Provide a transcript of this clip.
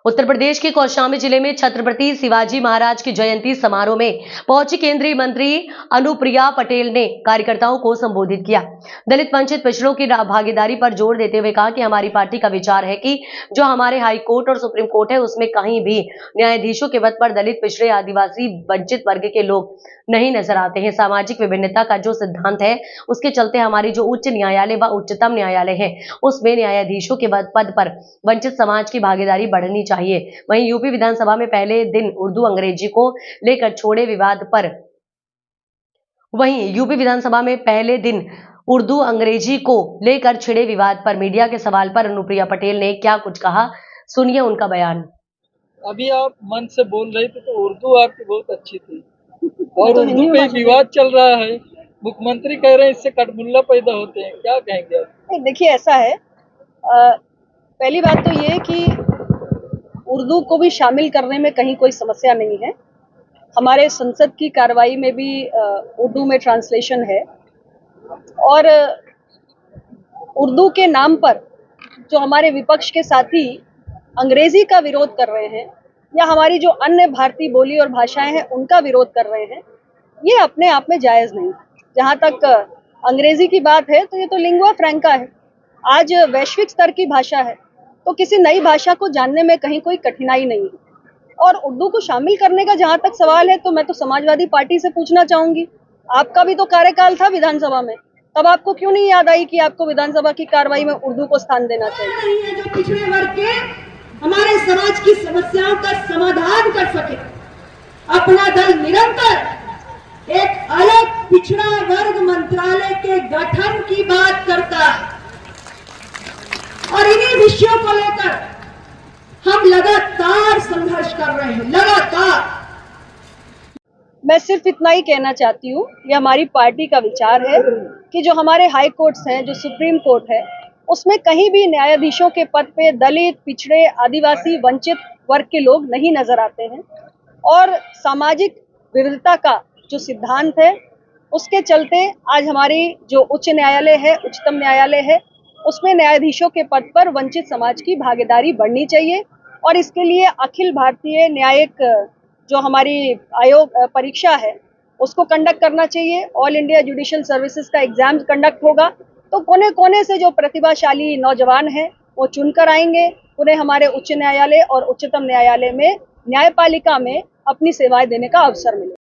उत्तर प्रदेश के कौशाम्बी जिले में छत्रपति शिवाजी महाराज की जयंती समारोह में पहुंची केंद्रीय मंत्री अनुप्रिया पटेल ने कार्यकर्ताओं को संबोधित किया। दलित वंचित पिछड़ों की भागीदारी पर जोर देते हुए कहा कि हमारी पार्टी का विचार है कि जो हमारे हाई कोर्ट और सुप्रीम कोर्ट है उसमें कहीं भी न्यायाधीशों के पद पर दलित, पिछड़े, आदिवासी, वंचित वर्ग के लोग नहीं नजर आते हैं। सामाजिक विभिन्नता का जो सिद्धांत है उसके चलते हमारी जो उच्च न्यायालय व उच्चतम न्यायालय है उसमें न्यायाधीशों के पद पर वंचित समाज की भागीदारी बढ़नी चाहिए। वहीं यूपी विधानसभा में पहले दिन उर्दू अंग्रेजी को लेकर छिड़े विवाद पर मीडिया के सवाल पर अनुप्रिया पटेल ने क्या कुछ कहा, सुनिए उनका बयान। अभी आप मन से बोल रहे थे तो उर्दू आपकी बहुत अच्छी थी और उर्दू पे विवाद चल रहा है। मुख्यमंत्री कह रहे हैं इससे कटमुल्ला पैदा होते हैं, क्या कहेंगे आप? देखिए ऐसा है, पहली बात तो ये कि उर्दू को भी शामिल करने में कहीं कोई समस्या नहीं है। हमारे संसद की कार्रवाई में भी उर्दू में ट्रांसलेशन है और उर्दू के नाम पर जो हमारे विपक्ष के साथी अंग्रेजी का विरोध कर रहे हैं या हमारी जो अन्य भारतीय बोली और भाषाएं हैं उनका विरोध कर रहे हैं, ये अपने आप में जायज़ नहीं। जहाँ तक अंग्रेजी की बात है तो ये तो लिंगुआ फ्रैंका है, आज वैश्विक स्तर की भाषा है, तो किसी नई भाषा को जानने में कहीं कोई कठिनाई नहीं है। और उर्दू को शामिल करने का जहाँ तक सवाल है तो मैं तो समाजवादी पार्टी से पूछना चाहूंगी, आपका भी तो कार्यकाल था विधानसभा में, तब आपको क्यों नहीं याद आई कि आपको विधानसभा की कार्रवाई में उर्दू को स्थान देना चाहिए? जो पिछड़े वर्ग के हमारे समाज की समस्याओं का समाधान कर सके, अपना दल निरंतर एक अलग पिछड़ा वर्ग मंत्रालय के गठन की बात करता है और इन्हीं विषयों को लेकर हम लगातार संघर्ष कर रहे हैं, लगातार। मैं सिर्फ इतना ही कहना चाहती हूँ, ये हमारी पार्टी का विचार है कि जो हमारे हाई कोर्ट्स हैं, जो सुप्रीम कोर्ट है, उसमें कहीं भी न्यायाधीशों के पद पे दलित, पिछड़े, आदिवासी, वंचित वर्ग के लोग नहीं नजर आते हैं और सामाजिक विविधता का जो सिद्धांत है उसके चलते आज हमारी जो उच्च न्यायालय है, उच्चतम न्यायालय है, उसमें न्यायाधीशों के पद पर वंचित समाज की भागीदारी बढ़नी चाहिए और इसके लिए अखिल भारतीय न्यायिक जो हमारी आयोग परीक्षा है उसको कंडक्ट करना चाहिए। ऑल इंडिया जुडिशियल सर्विसेज का एग्जाम कंडक्ट होगा तो कोने कोने से जो प्रतिभाशाली नौजवान हैं वो चुनकर आएंगे, उन्हें हमारे उच्च न्यायालय और उच्चतम न्यायालय में न्यायपालिका में अपनी सेवाएं देने का अवसर मिलेगा।